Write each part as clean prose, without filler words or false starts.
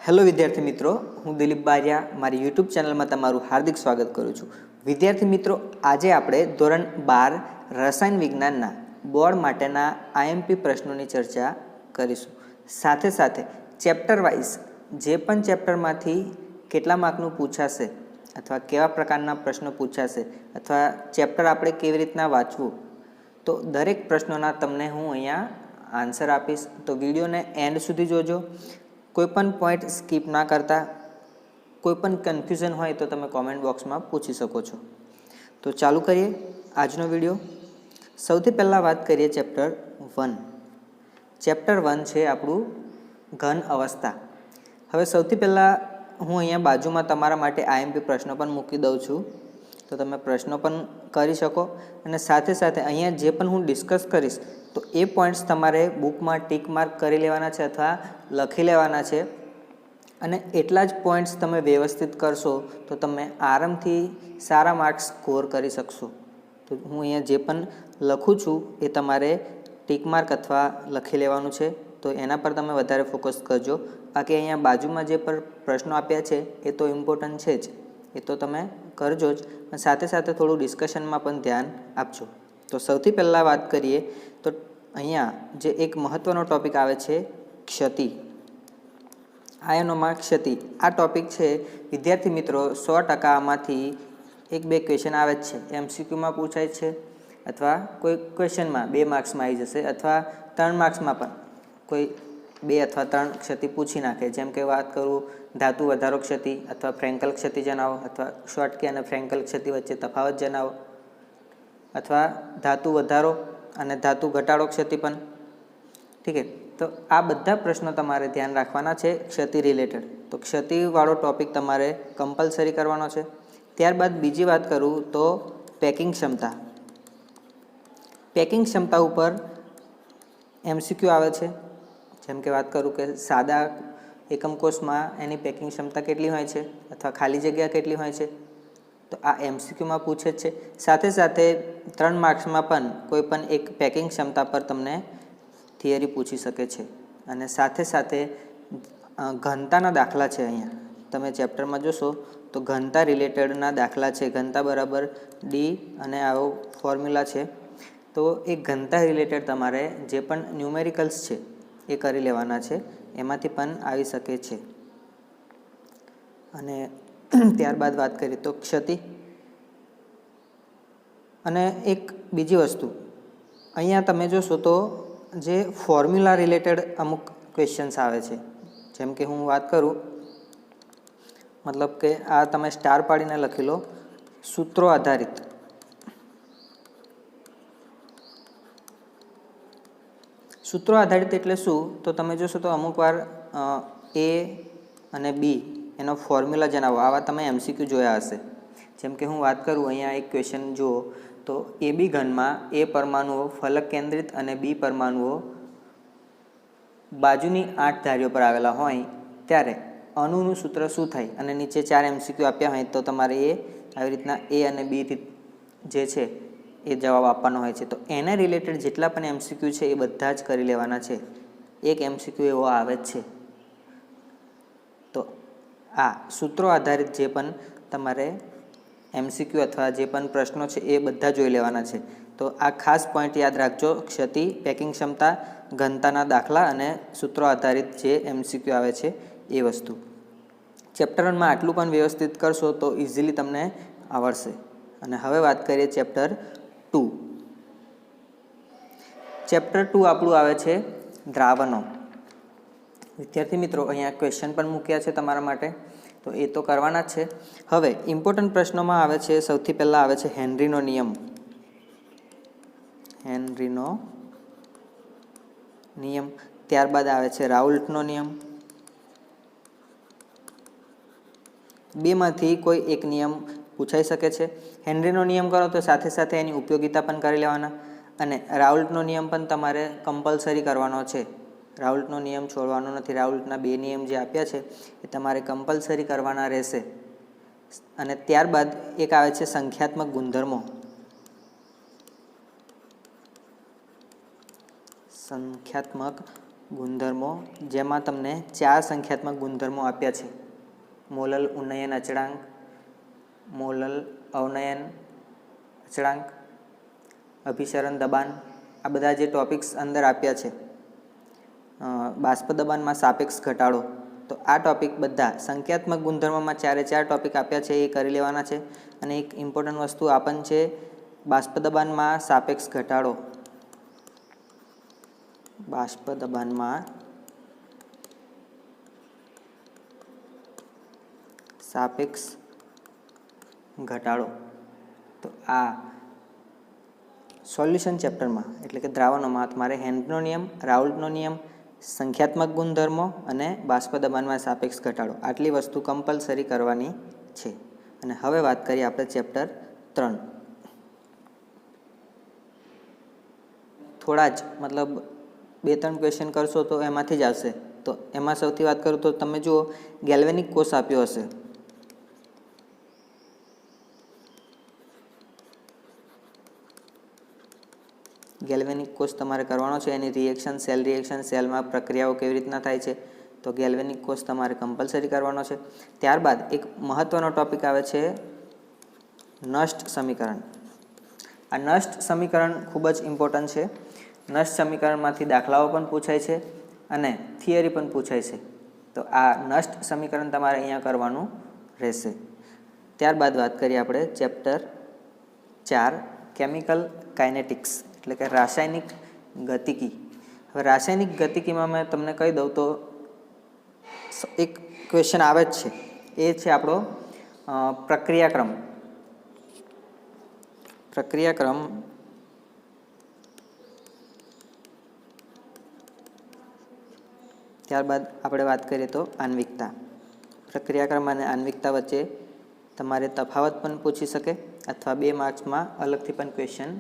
Hello વિદ્યાર્થી મિત્રો, હું દિલીપ બારિયા મારી યુટ્યુબ ચેનલમાં તમારું હાર્દિક સ્વાગત કરું છું. વિદ્યાર્થી મિત્રો, આજે આપણે ધોરણ 12 રસાયણ વિજ્ઞાનના બોર્ડ માટેના આઈએમપી પ્રશ્નોની ચર્ચા કરીશું. સાથે સાથે ચેપ્ટર વાઇઝ જે પણ ચેપ્ટરમાંથી કેટલા માર્કનું પૂછાશે અથવા કેવા પ્રકારના પ્રશ્નો પૂછાશે અથવા ચેપ્ટર આપણે કેવી રીતના વાંચવું, તો દરેક પ્રશ્નોના તમને હું અહીંયા આન્સર આપીશ. તો વિડીયોને એન્ડ સુધી જોજો. કોઈ પણ પોઈન્ટ સ્કીપ ના કરતા. કોઈ પણ કન્ફ્યુઝન હોય તો તમે કોમેન્ટ બોક્સમાં પૂછી શકો છો. તો ચાલુ કરીએ આજનો વિડીયો. સૌથી પહેલાં વાત કરીએ ચેપ્ટર 1. ચેપ્ટર 1 છે આપણું ઘન અવસ્થા. હવે સૌથી પહેલાં હું અહીંયા બાજુમાં તમારા માટે આઈએમપી પ્રશ્નો પણ મૂકી દઉં છું, તો તમે પ્રશ્નો પણ કરી શકો. અને સાથે સાથે અહીંયા જે પણ હું ડિસ્કસ કરીશ તો એ પોઈન્ટ્સ તમારે બુકમાં ટીક માર્ક કરી લેવાના છે અથવા લખી લેવાના છે. અને એટલા જ પોઈન્ટ્સ તમે વ્યવસ્થિત કરશો તો તમે આરામથી સારા માર્ક્સ સ્કોર કરી શકશો. તો હું અહીંયા જે પણ લખું છું એ તમારે ટીક માર્ક અથવા લખી લેવાનું છે, તો એના પર તમે વધારે ફોકસ કરજો. બાકી અહીંયા બાજુમાં જે પણ પ્રશ્નો આપ્યા છે એ તો ઇમ્પોર્ટન્ટ છે જ, એ તો તમે કરજો જ. અને સાથે સાથે થોડું ડિસ્કશનમાં પણ ધ્યાન આપજો. તો સૌથી પહેલાં વાત કરીએ તો અહીંયા જે એક મહત્ત્વનો ટૉપિક આવે છે ક્ષતિ. આયનોમાં ક્ષતિ આ ટૉપિક છે વિદ્યાર્થી મિત્રો. 100% આમાંથી 1-2 ક્વેશ્ચન આવે જ છે. MCQમાં પૂછાય છે અથવા કોઈ ક્વેશ્ચનમાં 2 માર્ક્સમાં આવી જશે અથવા 3 માર્ક્સમાં પણ કોઈ 2 અથવા 3 ક્ષતિ પૂછી નાખે. જેમ કે વાત કરું ધાતુ વધારો ક્ષતિ અથવા ફ્રેન્કલ ક્ષતિ જણાવો, અથવા શોર્ટકી અને ફ્રેન્કલ ક્ષતિ વચ્ચે તફાવત જણાવો, અથવા ધાતુ વધારો અને ધાતુ ઘટાડો ક્ષતિ પણ. ઠીક છે, તો આ બધા પ્રશ્નો તમારે ધ્યાન રાખવાના છે ક્ષતિ રિલેટેડ. તો ક્ષતિવાળો ટૉપિક તમારે કમ્પલસરી કરવાનો છે. ત્યારબાદ બીજી વાત કરું તો પેકિંગ ક્ષમતા. પેકિંગ ક્ષમતા ઉપર MCQ આવે છે. જેમ કે વાત કરું કે સાદા એકમ કોષમાં એની પેકિંગ ક્ષમતા કેટલી હોય છે અથવા ખાલી જગ્યા કેટલી હોય છે, તો આ MCQમાં પૂછે જ છે. સાથે સાથે 3 માર્ક્સમાં પણ કોઈ પણ એક પેકિંગ ક્ષમતા પર તમને થિયરી પૂછી શકે છે. અને સાથે સાથે ઘનતાના દાખલા છે. અહીંયા તમે ચેપ્ટરમાં જોશો તો ઘનતા રિલેટેડના દાખલા છે. ઘનતા બરાબર D અને આવો ફોર્મ્યુલા છે. તો એ ઘનતા રિલેટેડ તમારે જે પણ ન્યુમેરિકલ્સ છે એ કરી લેવાના છે. એમાંથી પણ આવી શકે છે. અને ત્યારબાદ વાત કરીએ તો ક્ષતિ. અને એક બીજી વસ્તુ અહીંયા તમે જોશો તો જે ફોર્મ્યુલા રિલેટેડ અમુક ક્વેશ્ચન્સ આવે છે. જેમ કે હું વાત કરું, મતલબ કે આ તમે સ્ટાર પાડીને લખી લો, સૂત્રો આધારિત. સૂત્રો આધારિત એટલે શું, તો તમે જોશો તો અમુક વાર A અને B એનો ફોર્મ્યુલા જણાવો, આવા તમે MCQ જોયા હશે. જેમ કે હું વાત કરું અહીંયા એક ક્વેશ્ચન જુઓ તો AB ઘનમાં A પરમાણુઓ ફલક કેન્દ્રિત અને B પરમાણુઓ બાજુની 8 ધારીઓ પર આવેલા હોય ત્યારે અણુનું સૂત્ર શું થાય, અને નીચે 4 MCQ આપ્યા હોય તો તમારે એ આવી રીતના A અને B જે છે એ જવાબ આપવાનો હોય છે. તો એના રિલેટેડ જેટલા પણ MCQ છે એ બધા જ કરી લેવાના છે. એક MCQ એવો આવે જ છે. તો આ સૂત્રો આધારિત જે પણ તમારે MCQ અથવા જે પણ પ્રશ્નો છે એ બધા જોઈ લેવાના છે. તો આ ખાસ પોઈન્ટ યાદ રાખજો: ક્ષતિ, પેકિંગ ક્ષમતા, ઘનતાના દાખલા અને સૂત્રો આધારિત જે MCQ આવે છે એ વસ્તુ. ચેપ્ટર 1માં આટલું પણ વ્યવસ્થિત કરશો તો ઇઝીલી તમને આવડશે. અને હવે વાત કરીએ ચેપ્ટર 2. ચેપ્ટર 2 આપણું આવે છે દ્રાવણો. વિદ્યાર્થી મિત્રો, અહીંયા ક્વેશ્ચન પણ મૂક્યા છે તમારા માટે, તો એ તો કરવાના જ છે. હવે ઇમ્પોર્ટન્ટ પ્રશ્નોમાં આવે છે, સૌથી પહેલાં આવે છે હેનરીનો નિયમ. હેનરીનો નિયમ. ત્યારબાદ આવે છે રાઉલ્ટનો નિયમ. બેમાંથી કોઈ એક નિયમ પૂછાઈ શકે છે. હેનરીનો નિયમ કરો તો સાથે સાથે એની ઉપયોગિતા પણ કરી લેવાના. અને રાઉલ્ટનો નિયમ પણ તમારે કમ્પલસરી કરવાનો છે. રાઉલ્ટનો નિયમ છોડવાનો નથી. રાઉલ્ટના 2 નિયમ જે આપ્યા છે એ તમારે કમ્પલસરી કરવાના રહેશે. અને ત્યારબાદ એક આવે છે સંખ્યાત્મક ગુણધર્મો. સંખ્યાત્મક ગુણધર્મો, જેમાં તમને 4 સંખ્યાત્મક ગુણધર્મો આપ્યા છે: મોલલ ઉન્નયન અચળાંક, મોલલ અવનયન અચળાંક, અભિસરણ દબાણ. આ બધા જે ટોપિક્સ અંદર આપ્યા છે. બાષ્પ દબાણમાં સાપેક્ષ ઘટાડો, તો આ ટોપિક બધા સંખ્યાત્મક ગુણધર્મોમાં 4 ટોપિક આપ્યા છે, એ કરી લેવાના છે. અને એક ઇમ્પોર્ટન્ટ વસ્તુ આપણ છે બાષ્પ દબાણમાં સાપેક્ષ ઘટાડો. બાષ્પ દબાણમાં સાપેક્ષ ઘટાડો, તો આ સોલ્યુશન ચેપ્ટરમાં એટલે કે દ્રાવણોમાં તમારે હેન્ડનો નિયમ, રાઉલ્ટનો નિયમ, સંખ્યાત્મક ગુણધર્મો અને બાષ્પ દબાણમાં સાપેક્ષ ઘટાડો, આટલી વસ્તુ કમ્પલસરી કરવાની છે. અને હવે વાત કરીએ આપણે ચેપ્ટર 3. થોડા જ મતલબ 2-3 ક્વેશ્ચન કરશો તો એમાંથી જ આવશે. તો એમાં સૌથી વાત કરું તો તમે જુઓ, ગેલ્વેનિક કોષ આપ્યો હશે. ગેલ્વેનિક કોષ તમારે કરવાનો છે, એની રિએક્શન, સેલ રિએક્શન, સેલમાં પ્રક્રિયાઓ કેવી રીતના થાય છે, તો ગેલ્વેનિક કોષ તમારે કમ્પલસરી કરવાનો છે. ત્યારબાદ એક મહત્ત્વનો ટોપિક આવે છે નષ્ટ સમીકરણ. આ નષ્ટ સમીકરણ ખૂબ જ ઇમ્પોર્ટન્ટ છે. નષ્ટ સમીકરણમાંથી દાખલાઓ પણ પૂછાય છે અને થિયરી પણ પૂછાય છે. તો આ નષ્ટ સમીકરણ તમારે અહીંયા કરવાનું રહેશે. ત્યારબાદ વાત કરીએ આપણે ચેપ્ટર 4 કેમિકલ કાઇનેટિક્સ એટલે કે રાસાયણિક ગતિકી. હવે રાસાયણિક ગતિકીમાં મેં તમને કહી દઉં તો એક ક્વેશ્ચન આવે જ છે, એ છે આપણો પ્રક્રિયાક્રમ. ત્યારબાદ આપણે વાત કરીએ તો આન્વિકતા. પ્રક્રિયાક્રમ અને આન્વિકતા વચ્ચે તમારે તફાવત પણ પૂછી શકે અથવા 2 માર્ક્સમાં અલગથી પણ ક્વેશ્ચન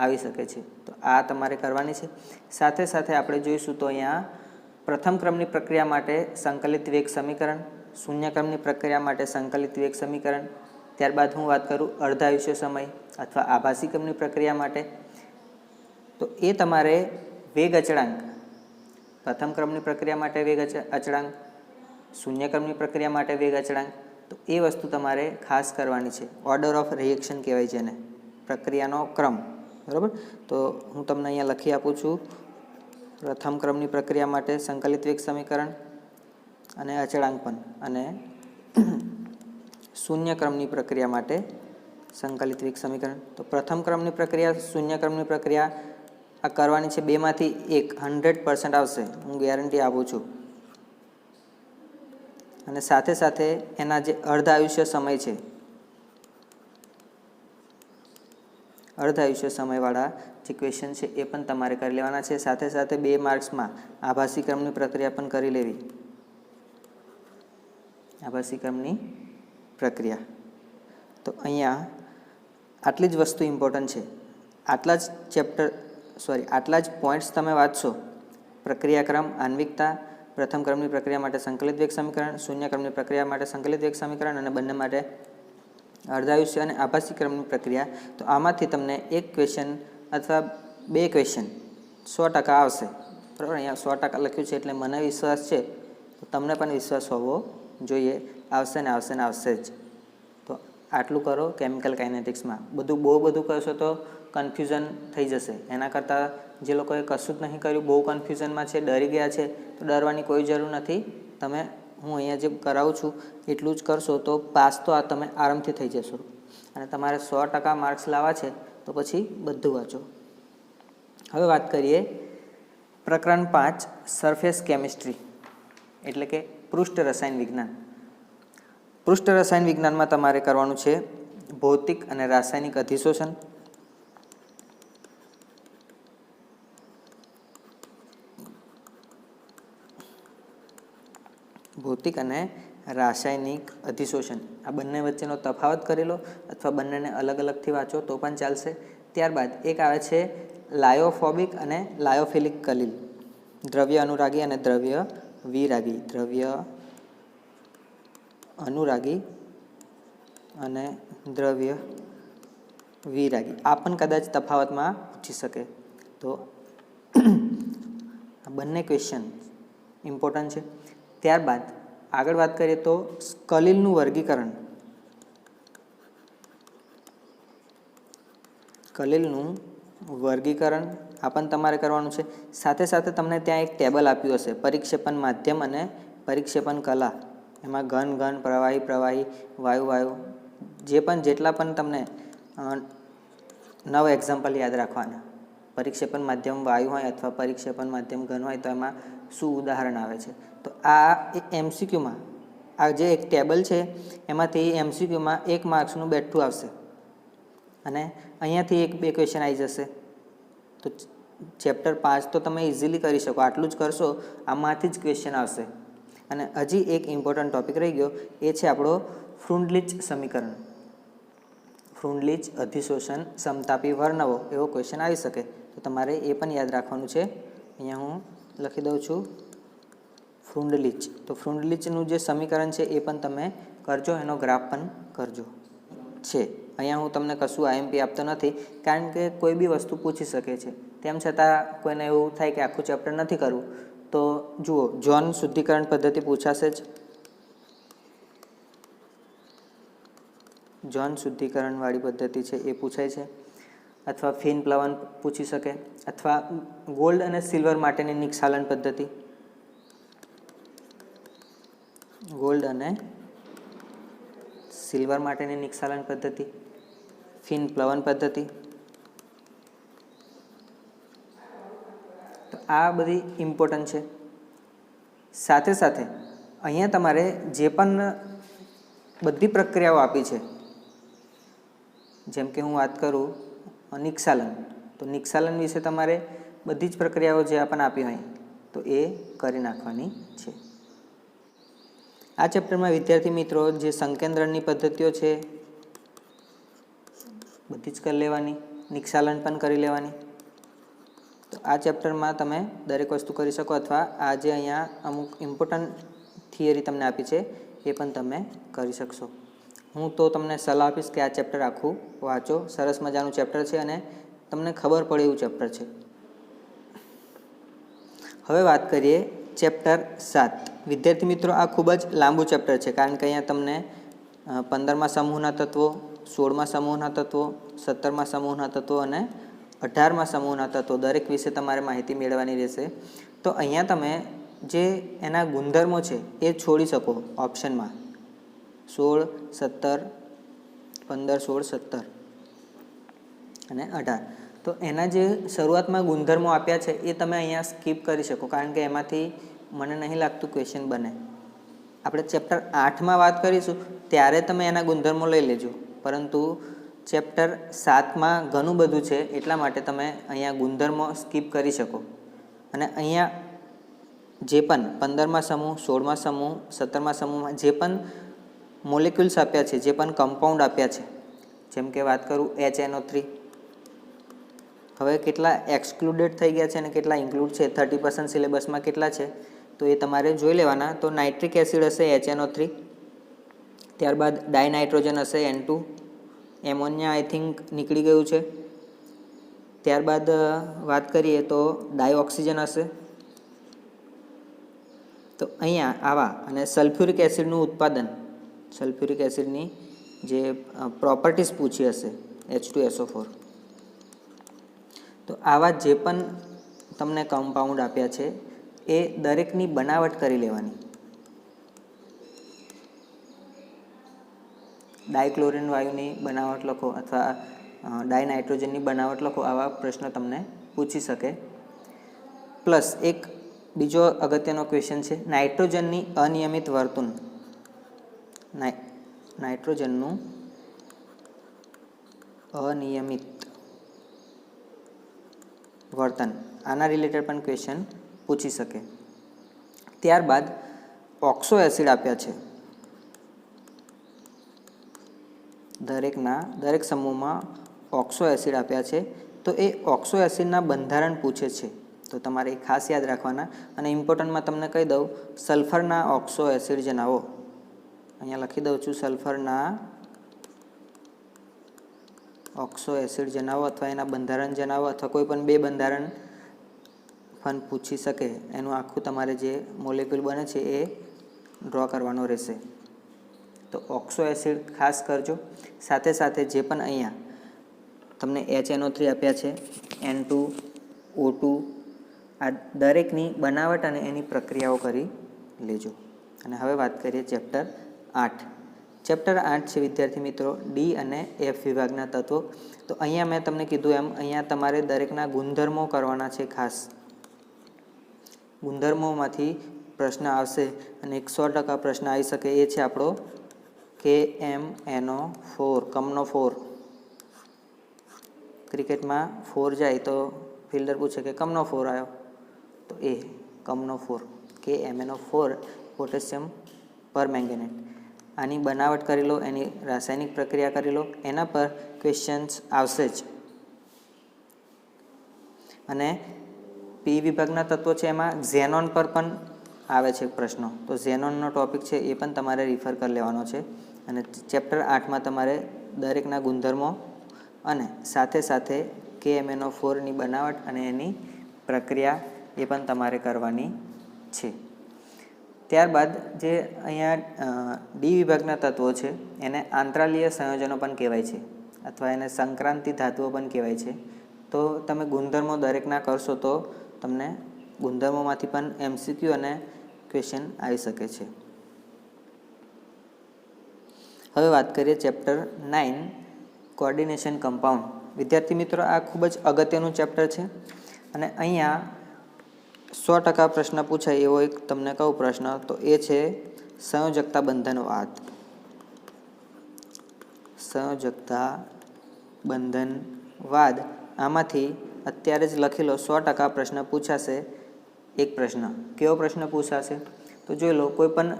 આવી શકે છે. તો આ તમારે કરવાની છે. સાથે સાથે આપણે જોઈશું તો અહીંયા પ્રથમ ક્રમની પ્રક્રિયા માટે સંકલિત વેગ સમીકરણ, શૂન્ય ક્રમની પ્રક્રિયા માટે સંકલિત વેગ સમીકરણ. ત્યારબાદ હું વાત કરું અર્ધાયુષ્ય સમય અથવા આભાસી ક્રમની પ્રક્રિયા માટે, તો એ તમારે વેગ અચળાંક, પ્રથમ ક્રમની પ્રક્રિયા માટે વેગ અચળાંક, શૂન્ય ક્રમની પ્રક્રિયા માટે વેગ અચળાંક, તો એ વસ્તુ તમારે ખાસ કરવાની છે. ઓર્ડર ઓફ રિએક્શન કહેવાય છે એને, પ્રક્રિયાનો ક્રમ. બરાબર, તો હું તમને અહીંયા લખી આપું છું. પ્રથમ ક્રમની પ્રક્રિયા માટે સંકલિત વેગ સમીકરણ અને અચળાંક પણ, અને શૂન્ય ક્રમની પ્રક્રિયા માટે સંકલિત વેગ સમીકરણ. તો પ્રથમ ક્રમની પ્રક્રિયા, શૂન્ય ક્રમની પ્રક્રિયા આ કરવાની છે. 2માંથી 1 100% આવશે, હું ગેરંટી આપું છું. અને સાથે સાથે એના જે અર્ધાયુષ્ય સમય છે, અર્ધાયુષ્ય સમયવાળા જે ક્વેશ્ચન છે એ પણ તમારે કરી લેવાના છે. સાથે સાથે 2 માર્ક્સમાં આભાસી ક્રમની પ્રક્રિયા પણ કરી લેવી. આભાસી ક્રમની પ્રક્રિયા, તો અહીંયા આટલી જ વસ્તુ ઇમ્પોર્ટન્ટ છે. આટલા જ પોઈન્ટ્સ તમે વાંચશો. પ્રક્રિયાક્રમ, આન્વિકતા, પ્રથમ ક્રમની પ્રક્રિયા માટે સંકલિત વેગ સમીકરણ, શૂન્ય ક્રમની પ્રક્રિયા માટે સંકલિત વેગ સમીકરણ અને બંને માટે અર્ધાયુષ્ય અને આભાસી ક્રમની પ્રક્રિયા. તો આમાંથી તમને 1 ક્વેશ્ચન અથવા 2 ક્વેશ્ચન 100% આવશે. બરાબર, અહીંયા 100% લખ્યું છે એટલે મને વિશ્વાસ છે, તો તમને પણ વિશ્વાસ હોવો જોઈએ. આવશે ને આવશે ને આવશે જ. તો આટલું કરો કેમિકલ કાઇનેટિક્સમાં. બહુ બધું કરશો તો કન્ફ્યુઝન થઈ જશે. એના કરતાં જે લોકોએ કશું જ નહીં કર્યું, બહુ કન્ફ્યુઝનમાં છે, ડરી ગયા છે, તો ડરવાની કોઈ જરૂર નથી. તમે હું અહીંયા જે કરાવું છું એટલું જ કરશો તો પાસ તો આ તમે આરામથી થઈ જશો. અને તમારે 100% માર્ક્સ લાવવા છે તો પછી બધું વાંચો. હવે વાત કરીએ પ્રકરણ 5 સરફેસ કેમિસ્ટ્રી એટલે કે પૃષ્ઠ રસાયણ વિજ્ઞાન. પૃષ્ઠ રસાયણ વિજ્ઞાનમાં તમારે કરવાનું છે ભૌતિક અને રાસાયણિક અધિશોષણ, ભૌતિક અને રાસાયણિક અધિશોષણ. આ બંને વચ્ચેનો તફાવત કરી લો અથવા બંનેને અલગ અલગથી વાંચો તો પણ ચાલશે. ત્યારબાદ એક આવે છે લાયોફોબિક અને લાયોફિલિક કલિલ, દ્રવ્ય અનુરાગી અને દ્રવ્ય વિરાગી. દ્રવ્ય અનુરાગી અને દ્રવ્ય વિરાગી. આ પણ કદાચ તફાવતમાં પૂછી શકે. તો આ બંને ક્વેશ્ચન ઇમ્પોર્ટન્ટ છે. ત્યારબાદ આગળ વાત કરીએ તો સ્કલિલનું વર્ગીકરણ. સ્કલિલનું વર્ગીકરણ આ પણ તમારે કરવાનું છે. સાથે સાથે તમને ત્યાં એક ટેબલ આપ્યું હશે, પરિક્ષેપણ માધ્યમ અને પરિક્ષેપણ કલા. એમાં ઘન, પ્રવાહી, વાયુ જેટલા પણ તમને 9 એક્ઝામ્પલ યાદ રાખવાના. પરિક્ષેપણ માધ્યમ વાયુ હોય અથવા પરિક્ષેપણ માધ્યમ ઘન હોય તો એમાં શું ઉદાહરણ આવે છે. તો આ MCQમાં આ જે એક ટેબલ છે એમાંથી MCQમાં 1 માર્ક્સનું બેઠું આવશે અને અહીંયાથી 1-2 ક્વેશ્ચન આવી જશે. તો ચેપ્ટર 5 તો તમે ઇઝીલી કરી શકો, આટલું જ કરશો આમાંથી જ ક્વેશ્ચન આવશે. અને હજી એક ઇમ્પોર્ટન્ટ ટોપિક રહી ગયો, એ છે આપણો ફ્રુન્ડલીચ સમીકરણ. ફ્રુન્ડલીચ અધિશોષણ સમતાપી વર્ણવો એવો ક્વેશ્ચન આવી શકે, તો તમારે એ પણ યાદ રાખવાનું છે. અહીંયા હું લખી દઉં છું ફ્રુન્ડલીચ. તો ફ્રુન્ડલીચનું જે સમીકરણ છે એ પણ તમે કરજો, એનો ગ્રાફ પણ કરજો છે. અહીંયા હું તમને કશું IMP આપતો નથી, કારણ કે કોઈ બી વસ્તુ પૂછી શકે છે. તેમ છતાં કોઈને એવું થાય કે આખું ચેપ્ટર નથી કરવું, તો જુઓ જોન શુદ્ધિકરણ પદ્ધતિ પૂછાશે જ. જોન શુદ્ધિકરણવાળી પદ્ધતિ છે એ પૂછાય છે, અથવા ફિન પ્લવન પૂછી શકે, અથવા ગોલ્ડ અને સિલ્વર માટેની નિક્ષાલન પદ્ધતિ, ગોલ્ડ અને સિલ્વર માટેની નિક્ષાલન પદ્ધતિ, ફિન પ્લવન પદ્ધતિ. તો આ બધી ઇમ્પોર્ટન્ટ છે. સાથે સાથે અહીંયા તમારે જે પણ બધી પ્રક્રિયાઓ આપી છે, જેમ કે હું વાત કરું નિક્ષાલન, તો નિક્ષાલન વિશે તમારે બધી જ પ્રક્રિયાઓ જે આપણને આપી હોય તો એ કરી નાખવાની છે. આ ચેપ્ટરમાં વિદ્યાર્થી મિત્રો જે સંકેન્દ્રણની પદ્ધતિઓ છે બધી જ કરી લેવાની, નિક્ષાલન પણ કરી લેવાની. તો આ ચેપ્ટરમાં તમે દરેક વસ્તુ કરી શકો, અથવા આ જે અહીંયા અમુક ઇમ્પોર્ટન્ટ થિયરી તમને આપી છે એ પણ તમે કરી શકશો. હું તો તમને સલાહ આપીશ કે આ ચેપ્ટર આખું વાંચો. સરસ મજાનું ચેપ્ટર છે અને તમને ખબર પડે એવું ચેપ્ટર છે. હવે વાત કરીએ ચેપ્ટર 7. વિદ્યાર્થી મિત્રો આ ખૂબ જ લાંબુ ચેપ્ટર છે, કારણ કે અહીંયા તમને 15મા સમૂહના તત્વો, 16મા સમૂહના તત્વો, 17મા સમૂહના તત્વો અને 18મા સમૂહના તત્વો દરેક વિશે તમારે માહિતી મેળવવાની રહેશે. તો અહીંયા તમે જે એના ગુણધર્મો છે એ છોડી શકો ઓપ્શનમાં 16, 17, 15, 16, 17 અને 18. તો એના જે શરૂઆતમાં ગુણધર્મો આપ્યા છે એ તમે અહીંયા સ્કીપ કરી શકો, કારણ કે એમાંથી મને નહીં લાગતું ક્વેશ્ચન બને. આપણે ચેપ્ટર 8માં વાત કરીશું ત્યારે તમે એના ગુણધર્મો લઈ લેજો, પરંતુ ચેપ્ટર 7માં ઘણું બધું છે એટલા માટે તમે અહીંયા ગુણધર્મો સ્કીપ કરી શકો. અને અહીંયા જે પણ 15મા સમૂહ, 16મા સમૂહ, 17મા સમૂહમાં જે પણ મોલેક્યુલ્સ આપ્યા છે, જે પણ કમ્પાઉન્ડ આપ્યા છે, જેમ કે વાત કરું HNO3, હવે કેટલા એક્સક્લુડેડ થઈ ગયા છે અને કેટલા ઇન્ક્લુડ છે, 30% સિલેબસમાં કેટલા છે તો એ તમારે જોઈ લેવાના. તો નાઇટ્રિક એસિડ હશે HNO3, ત્યારબાદ ડાયનાઇટ્રોજન હશે N2, એમોનિયા આઈ થિંક નીકળી ગયું છે. ત્યારબાદ વાત કરીએ તો ડાયઓક્સિજન હશે. તો અહીંયા આવા અને સલ્ફ્યુરિક એસિડનું ઉત્પાદન, સલ્ફ્યુરિક એસિડની જે પ્રોપર્ટીઝ પૂછી હશે H2SO4. તો આવા જે પણ તમને કમ્પાઉન્ડ આપ્યા છે એ દરેકની બનાવટ કરી લેવાની. ડાયક્લોરિન વાયુની બનાવટ લખો અથવા ડાયનાઇટ્રોજનની બનાવટ લખો, આવા પ્રશ્નો તમને પૂછી શકે. પ્લસ એક બીજો અગત્યનો ક્વેશ્ચન છે નાઇટ્રોજનની અનિયમિત વર્તન. નાઇટ્રોજનનું અનિયમિત વર્તન, આના રિલેટેડ પણ ક્વેશ્ચન પૂછી શકે. ત્યારબાદ ઓક્સો એસિડ આપ્યા છે, દરેક સમૂહમાં ઓક્સો એસિડ આપ્યા છે. તો એ ઓક્સો એસિડના બંધારણ પૂછે છે, તો તમારે ખાસ યાદ રાખવાના. અને ઇમ્પોર્ટન્ટમાં તમને કહી દઉં, સલ્ફરના ઓક્સો એસિડ જણાવો. અહીંયા લખી દઉં છું, સલ્ફરના ઓક્સો એસિડ જણાવો અથવા એના બંધારણ જણાવો, અથવા કોઈ પણ બે બંધારણ પણ પૂછી શકે એનું આખું તમારે જે મોલેક્યુલ બને છે એ ડ્રો કરવાનો રહેશે. તો ઓક્સો એસિડ ખાસ કરજો. સાથે સાથે જે પણ અહીંયા તમને HNO3 આપ્યા છે, N2, O2, આ દરેકની બનાવટ અને એની પ્રક્રિયાઓ કરી લેજો. અને હવે વાત કરીએ ચેપ્ટર 8. ચેપ્ટર 8 છે વિદ્યાર્થી મિત્રો ડી અને એફ વિભાગના તત્વો. તો અહીંયા મેં તમને કીધું એમ અહીંયા તમારે દરેકના ગુણધર્મો કરવાના છે. ખાસ ગુણધર્મોમાંથી પ્રશ્ન આવશે અને 100% પ્રશ્ન આવી શકે એ છે આપણો KMNO4, કમનો 4. ક્રિકેટમાં 4 જાય તો ફિલ્ડર પૂછે કે કમનો 4 આવ્યો, તો એ કમનો 4, KMNO4 પોટેશિયમ પરમેંગેનેટ. આની બનાવટ કરી લો, એની રાસાયણિક પ્રક્રિયા કરી લો, એના પર ક્વેશ્ચન્સ આવશે જ. અને પી વિભાગના તત્વો છે એમાં ઝેનોન પર પણ આવે છે પ્રશ્નો. તો ઝેનોનનો ટોપિક છે એ પણ તમારે રિફર કરી લેવાનો છે. અને ચેપ્ટર 8માં તમારે દરેકના ગુણધર્મો અને સાથે સાથે KMNO4ની બનાવટ અને એની પ્રક્રિયા એ પણ તમારે કરવાની છે. ત્યારબાદ જે અહીંયા ડી વિભાગના તત્વો છે એને આંતરાલીય સંયોજનો પણ કહેવાય છે અથવા એને સંક્રાંતિ ધાતુઓ પણ કહેવાય છે. તો તમે ગુણધર્મો દરેકના કરશો તો તમને ગુણધર્મોમાંથી પણ MCQ અને ક્વેશ્ચન આવી શકે છે. હવે વાત કરીએ ચેપ્ટર 9 કોઓર્ડિનેશન કમ્પાઉન્ડ. વિદ્યાર્થી મિત્રો આ ખૂબ જ અગત્યનું ચેપ્ટર છે અને અહીંયા 100% પ્રશ્ન પૂછાય એવો એક તમને કહું પ્રશ્ન, તો એ છે સંયોજકતા બંધનવાદ. સંયોજકતા બંધનવાદ આમાંથી અત્યારે જ લખી લો. 100% પ્રશ્ન પૂછાશે. એક પ્રશ્ન કેવો પ્રશ્ન પૂછાશે તો જોઈ લો. કોઈ પણ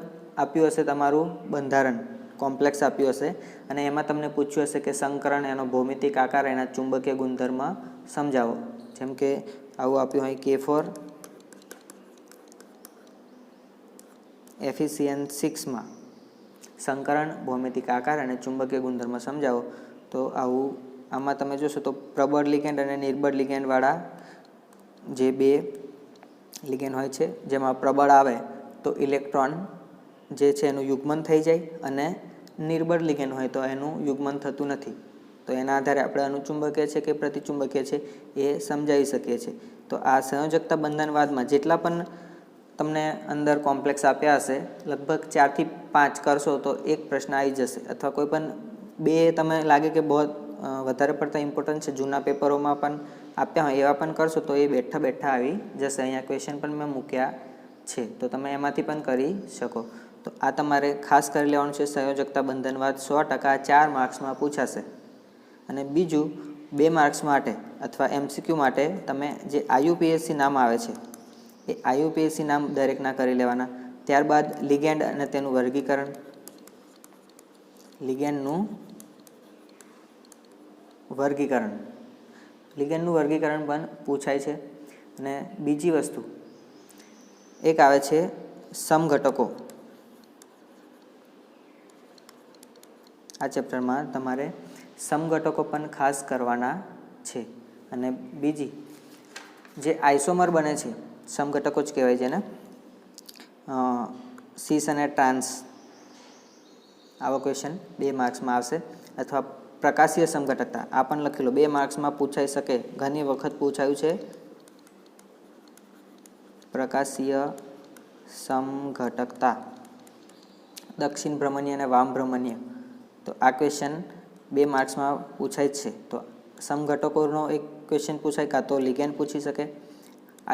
આપ્યું હશે તમારું બંધારણ કોમ્પ્લેક્સ આપ્યું હશે અને એમાં તમને પૂછ્યું હશે કે સંકરણ, એનો ભૌમિતિક આકાર, એના ચુંબકીય ગુણધર્મ સમજાવો. જેમ કે આવું આપ્યું હોય K4 Fe6માં સંકરણ, ભૌમિતિક આકાર અને ચુંબકીય ગુણધર્મ સમજાવો. તો આમાં તમે જોશો તો પ્રબળ લિગેન્ડ અને નિર્બળ લિગેન્ડવાળા જે બે લિગેન્ડ હોય છે, જેમાં પ્રબળ આવે તો ઇલેક્ટ્રોન જે છે એનું યુગ્મન થઈ જાય અને નિર્બળ લિગેન્ડ હોય તો એનું યુગ્મન થતું નથી. તો એના આધારે આપણે અનુચુંબકીય છે કે પ્રતિચુંબકીય છે એ સમજાવી શકીએ છીએ. તો આ સંયોજકતા બંધનવાદમાં જેટલા પણ તમને અંદર કોમ્પ્લેક્સ આપ્યા હશે લગભગ 4 થી 5 કરશો તો એક પ્રશ્ન આવી જશે. અથવા કોઈ પણ બે તમે લાગે કે બહુ વધારે પડતા ઇમ્પોર્ટન્ટ છે, જૂના પેપરોમાં પણ આપ્યા હોય એવા પણ કરશો તો એ બેઠા બેઠા આવી જશે. અહીંયા ક્વેશ્ચન પણ મેં મૂક્યા છે તો તમે એમાંથી પણ કરી શકો. તો આ તમારે ખાસ કરી લેવાનું છે. સંયોજકતા બંધનવાદ 100% 4 માર્ક્સમાં પૂછાશે. અને બીજું 2 માર્ક્સ માટે અથવા MCQ માટે તમે જે IUPAC નામ આવે છે એ IUPAC નામ દરેકના કરી લેવાના. ત્યારબાદ લિગેન્ડ અને તેનું વર્ગીકરણ, લિગેન્ડનું વર્ગીકરણ પણ પૂછાય છે. અને બીજી વસ્તુ એક આવે છે સમઘટકો. આ ચેપ્ટરમાં તમારે સમઘટકો પણ ખાસ કરવાના છે. અને બીજી જે આઇસોમર બને છે, સમઘટકો જ કહેવાય છે ને, સિસ અને ટ્રાન્સ, આવો ક્વેશ્ચન 2 માર્ક્સમાં આવશે. અથવા પ્રકાશીય સમઘટકતા આ પણ લખી લો, 2 માર્ક્સમાં પૂછાઈ શકે. ઘણી વખત પૂછાયું છે પ્રકાશીય સમઘટકતા, દક્ષિણ ભ્રમણીય અને વામ ભ્રમણીય. તો આ ક્વેશ્ચન 2 માર્ક્સમાં પૂછાય જ છે. તો સમઘટકોનો એક ક્વેશ્ચન પૂછાય, કાં તો લિગેન્ડ પૂછી શકે,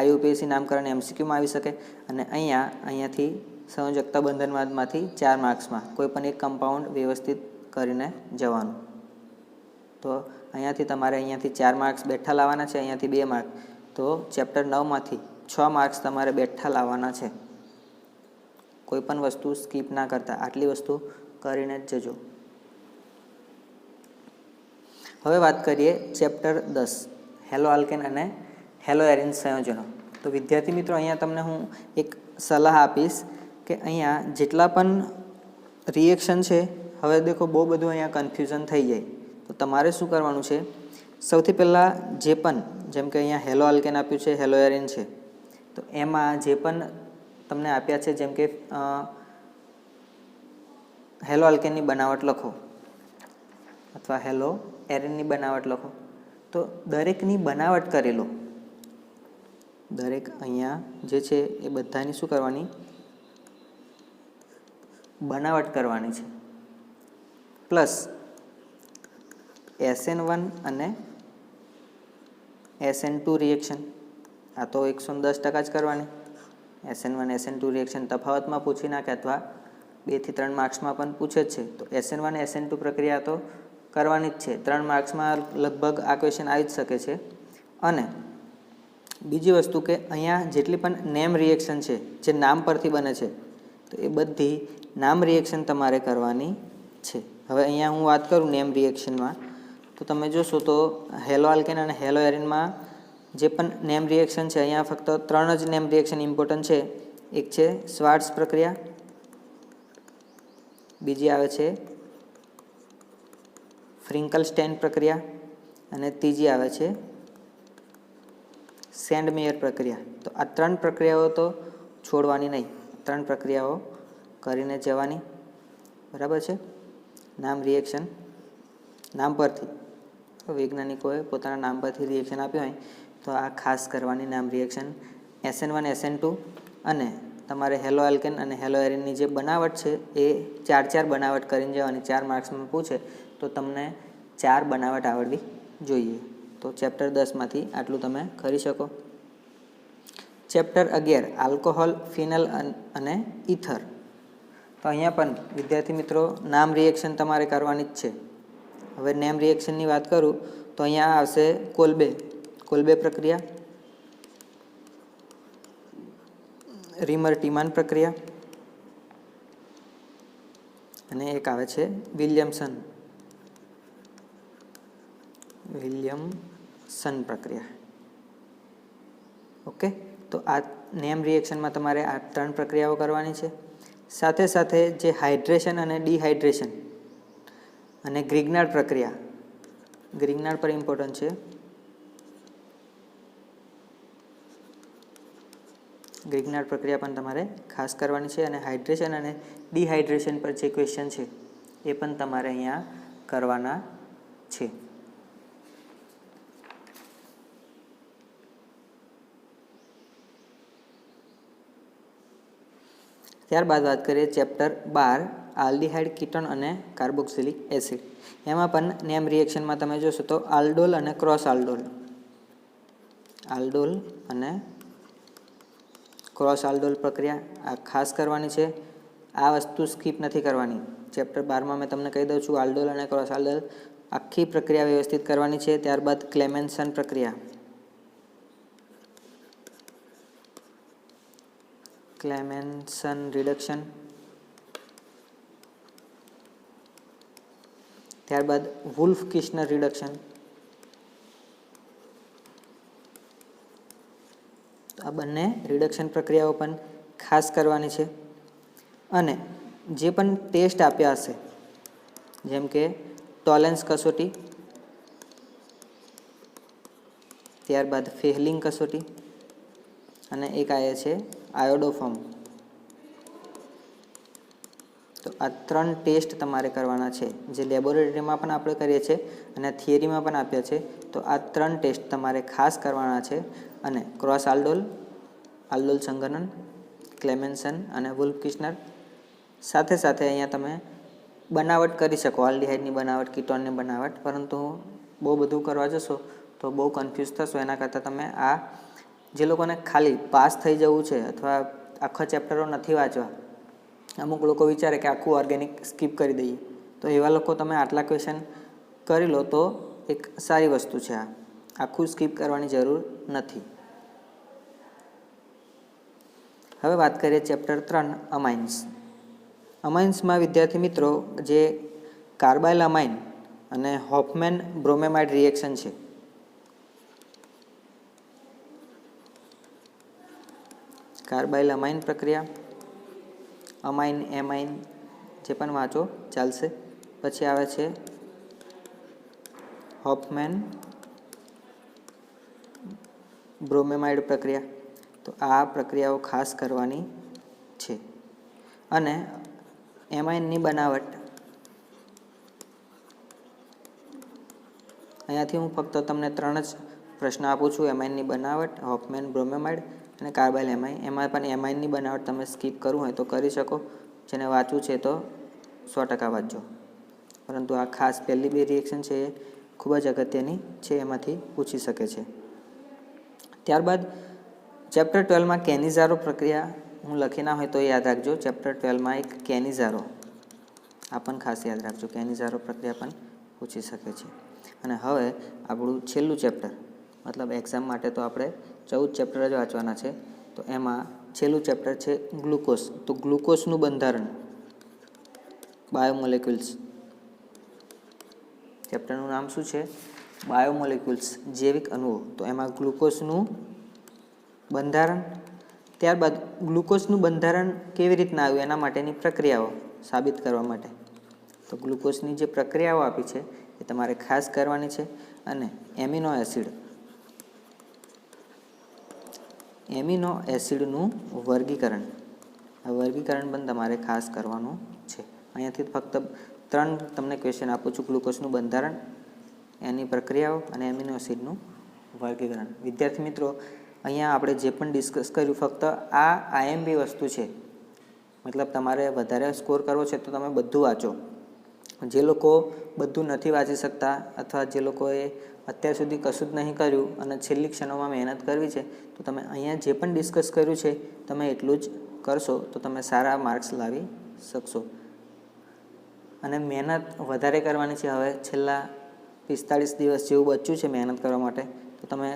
IUPAC નામકરણ MCQમાં આવી શકે. અને અહીંયાથી સંયોજકતા બંધનવાદમાંથી 4 માર્ક્સમાં કોઈ પણ એક કમ્પાઉન્ડ વ્યવસ્થિત કરીને જવાનું. તો અહીંયાથી 4 માર્ક્સ બેઠા લાવવાના છે, અહીંયાથી 2 માર્ક. તો ચેપ્ટર 9માંથી 6 માર્ક્સ તમારે બેઠા લાવવાના છે. કોઈ પણ વસ્તુ સ્કીપ ના કરતા, આટલી વસ્તુ કરીને જ જજો. હવે વાત કરીએ ચેપ્ટર 10 હેલો આલ્કેન અને હેલો એરિન સંયોજનો. તો વિદ્યાર્થી મિત્રો અહીંયા તમને હું એક સલાહ આપીશ કે અહીંયા જેટલા પણ રિએક્શન છે, હવે દેખો બહુ બધું અહીંયા કન્ફ્યુઝન થઈ જાય. તો તમારે શું કરવાનું છે, સૌથી પહેલાં જે પણ જેમ કે અહીંયા હેલો આલ્કેન આપ્યું છે, હેલો એરિન છે, તો એમાં જે પણ તમને આપ્યા છે, જેમ કે હેલો આલ્કેનની બનાવટ લખો અથવા હેલો એરેનની બનાવટ લખો. તો દરેકની બનાવટ કરી લો. દરેક અહીંયા જે છે એ બધાની શું કરવાની, બનાવટ કરવાની છે. પ્લસ SN1 અને SN2 રિએક્શન, આ તો 110% જ કરવાની. SN1 SN2 રિએક્શન તફાવતમાં પૂછી નાખે અથવા 2 થી 3 માર્ક્સમાં પણ પૂછે જ છે. તો SN1 SN2 પ્રક્રિયા તો કરવાની જ છે. 3 માર્ક્સમાં લગભગ આ ક્વેશ્ચન આવી જ શકે છે. અને બીજી વસ્તુ કે અહીંયા જેટલી પણ નેમ રિએક્શન છે, જે નામ પરથી બને છે, તો એ બધી નામ રિએક્શન તમારે કરવાની છે. હવે અહીંયા હું વાત કરું નેમ રિએક્શનમાં, તો તમે જોશો તો હેલો આલ્કેન અને હેલો એરેનમાં જે પણ નેમ રિએક્શન છે, અહીંયા ફક્ત 3 જ નેમ રિએક્શન ઇમ્પોર્ટન્ટ છે. એક છે શ્વાર્ટ્ઝ પ્રક્રિયા, બીજી આવે છે ફ્રિંકલસ્ટેઇન પ્રક્રિયા અને ત્રીજી આવે છે સેન્ડમેયર પ્રક્રિયા. તો આ 3 પ્રક્રિયાઓ તો છોડવાની નહીં. 3 પ્રક્રિયાઓ કરીને જવાની, બરાબર છે. નામ રિએક્શન નામ પરથી, વૈજ્ઞાનિકોએ પોતાના નામ પરથી રિએક્શન આપ્યું હોય તો આ ખાસ કરવાની નામ રિએક્શન. SN1 SN2 અને તમારે હેલો આલ્કેન અને હેલો એરેનની જે બનાવટ છે એ 4 બનાવટ કરીને જવાની. 4 માર્ક્સમાં પૂછે તો તમને 4 બનાવટ આવડવી જોઈએ. તો ચેપ્ટર 10માંથી આટલું તમે કરી શકો. ચેપ્ટર 11 આલ્કોહોલ, ફિનલ અને ઇથર. તો અહીંયા પણ વિદ્યાર્થી મિત્રો નામ રિએક્શન તમારે કરવાની જ છે. હવે નેમ રિએક્શનની વાત કરું તો અહીંયા આવશે કોલ્બે પ્રક્રિયા, રીમર ટીમાન પ્રક્રિયા અને એક આવે છે વિલિયમસન પ્રક્રિયા. ઓકે, તો આ નેમ રિએક્શનમાં તમારે આ 3 પ્રક્રિયાઓ કરવાની છે. સાથે સાથે જે હાઇડ્રેશન અને ડિહાઇડ્રેશન અને ગ્રિગ્નાર્ડ પ્રક્રિયા, ગ્રિગ્નાર્ડ પર ઇમ્પોર્ટન્ટ છે. ગ્રિગ્નાર્ડ પ્રક્રિયા પણ તમારે ખાસ કરવાની છે. અને હાઇડ્રેશન અને ડિહાઇડ્રેશન પર જે ક્વેશ્ચન છે એ પણ તમારે અહીંયા કરવાના છે. ત્યારબાદ વાત કરીએ ચેપ્ટર 12 આલ્ડીહાઇડ, કીટોન અને કાર્બોક્સિલિક એસિડ. એમાં પણ નેમ રિએક્શનમાં તમે જોશો તો આલ્ડોલ અને ક્રોસ આલ્ડોલ અને ક્રોસ આલ્ડોલ પ્રક્રિયા આ ખાસ કરવાની છે. આ વસ્તુ સ્કીપ નથી કરવાની. ચેપ્ટર 12માં મેં તમને કહી દઉં છું, આલ્ડોલ અને ક્રોસ આલ્ડોલ આખી પ્રક્રિયા વ્યવસ્થિત કરવાની છે. ત્યારબાદ ક્લેમેન્સન પ્રક્રિયા, ક્લેમેન્સન રિડક્શન, ત્યારબાદ વુલ્ફ-કિર્ચનર રિડક્શન. આ બંને રિડક્શન પ્રક્રિયાઓ પણ ખાસ કરવાની છે. અને જે પણ ટેસ્ટ આપ્યા હશે, જેમ કે ટોલેન્સ કસોટી, ત્યારબાદ ફેહલિંગ કસોટી અને એક આવે છે આયોડોફોર્મ. તો આ 3 ટેસ્ટ તમારે કરવાના છે, જે લેબોરેટરીમાં પણ આપણે કરીએ છીએ અને થિયરીમાં પણ આપ્યા છે. તો આ 3 ટેસ્ટ તમારે ખાસ કરવાના છે. અને ક્રોસ આલ્ડોલ, આલ્ડોલ સંઘનન, ક્લેમેન્સન અને વુલ્ફ-કિર્ચનર. સાથે સાથે અહીંયા તમે બનાવટ કરી શકો, આલ્ડીહાઇડની બનાવટ, કીટોનની બનાવટ. પરંતુ બહુ બધું કરવા જશો તો બહુ કન્ફ્યુઝ થશો. એના કરતાં તમે આ જે લોકોને ખાલી પાસ થઈ જવું છે અથવા આખા ચેપ્ટરો નથી વાંચવા, અમુક લોકો વિચારે કે આખું ઓર્ગેનિક સ્કીપ કરી દઈએ, તો એવા લોકો તમે આટલા ક્વેશ્ચન કરી લો તો એક સારી વસ્તુ છે. આ આખું સ્કીપ કરવાની જરૂર નથી. હવે વાત કરીએ ચેપ્ટર 3 અમાઇન્સ. અમાઇન્સમાં વિદ્યાર્થી મિત્રો જે કાર્બાઇલ અમાઇન અને હોફમેન બ્રોમેમાઇડ રિએક્શન છે, કાર્બાઇલ અમાઇન પ્રક્રિયા, અમાઇન એમાઇન જે પણ વાંચો ચાલશે. પછી આવે છે હોફમેન બ્રોમેમાઇડ પ્રક્રિયા. તો આ પ્રક્રિયાઓ ખાસ કરવાની છે. અને એમાઇનની બનાવટ, અહીંયાથી હું ફક્ત તમને 3 જ પ્રશ્ન આપું છું. એમાઇનની બનાવટ, હોફમેન બ્રોમેમાઇડ અને કાર્બાઇલ એમાઇન. એમાં પણ એમાઇનની બનાવટ તમે સ્કીપ કરવું હોય તો કરી શકો. જેને વાંચવું છે તો 100% વાંચજો. પરંતુ આ ખાસ પહેલી 2 રિએક્શન છે એ ખૂબ જ અગત્યની છે, એમાંથી પૂછી શકે છે. ત્યારબાદ ચેપ્ટર 12માં કેનિઝારો પ્રક્રિયા હું લખી ના હોય તો યાદ રાખજો. ચેપ્ટર 12માં એક કેનિઝારો, આ પણ ખાસ યાદ રાખજો. કેનિઝારો પ્રક્રિયા પણ પૂછી શકે છે. અને હવે આપણું છેલ્લું ચેપ્ટર, મતલબ એક્ઝામ માટે તો આપણે 14 ચેપ્ટર જ વાંચવાના છે. તો એમાં છેલ્લું ચેપ્ટર છે ગ્લુકોઝ. તો ગ્લુકોઝનું બંધારણ, બાયોમોલેક્યુલ્સ. ચેપ્ટરનું નામ શું છે? બાયોમોલેક્યુલ્સ, જૈવિક અણુઓ. તો એમાં ગ્લુકોઝનું બંધારણ, ત્યારબાદ ગ્લુકોઝનું બંધારણ કેવી રીતના આવ્યું એના માટેની પ્રક્રિયાઓ સાબિત કરવા માટે. તો ગ્લુકોઝની જે પ્રક્રિયાઓ આપી છે એ તમારે ખાસ કરવાની છે. અને એમિનો એસિડનું વર્ગીકરણ, આ વર્ગીકરણ પણ તમારે ખાસ કરવાનું છે. અહીંયાથી ફક્ત 3 તમને ક્વેશ્ચન આપું છું: ગ્લુકોઝનું બંધારણ, એની પ્રક્રિયાઓ અને એમિનો એસિડનું વર્ગીકરણ. વિદ્યાર્થી મિત્રો, અહીંયા આપણે જે પણ ડિસ્કસ કર્યું ફક્ત આ આઈએમપી વસ્તુ છે. મતલબ તમારે વધારે સ્કોર કરવો છે તો તમે બધું વાંચો. જે લોકો બધું નથી વાંચી શકતા અથવા જે લોકોએ અત્યાર સુધી કશું જ નહીં કર્યું અને છેલ્લી ક્ષણોમાં મહેનત કરવી છે, તો તમે અહીંયા જે પણ ડિસ્કસ કર્યું છે તમે એટલું જ કરશો તો તમે સારા માર્ક્સ લાવી શકશો. અને મહેનત વધારે કરવાની છે. હવે છેલ્લા 45 દિવસ જેવું બચ્યું છે મહેનત કરવા માટે. તો તમે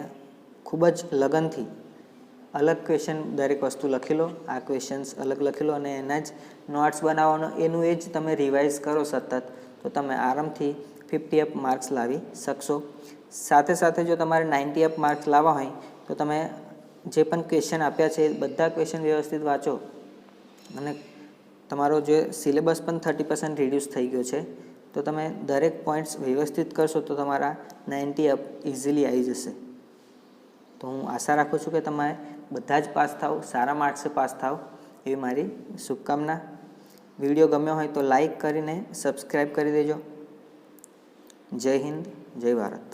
ખૂબ જ લગનથી અલગ ક્વેશ્ચન દરેક વસ્તુ લખી લો. આ ક્વેશ્ચન્સ અલગ લખી લો અને એના જ નોટ્સ બનાવવાનો, એનું એ જ તમે રિવાઇઝ કરો સતત, તો તમે આરામથી 50 અપ માર્ક્સ લાવી શકશો. સાથે સાથે જો તમારે 90 અપ માર્ક્સ લાવવા હોય તો તમે જે પણ ક્વેશ્ચન આપ્યા છે બધા ક્વેશ્ચન વ્યવસ્થિત વાંચો. અને તમારો જે સિલેબસ પણ 30% રિડ્યુસ થઈ ગયો છે. તો તમે દરેક પોઈન્ટ્સ વ્યવસ્થિત કરશો તો તમારા 90 અપ ઇઝીલી આવી જશે. તો હું આશા રાખું છું કે તમે બધા જ પાસ થાવ, સારા માર્ક્સે પાસ થાવ, એવી મારી શુભકામના. વિડીયો ગમ્યો હોય તો લાઈક કરીને સબસ્ક્રાઈબ કરી દેજો. જય હિન્દ, જય ભારત.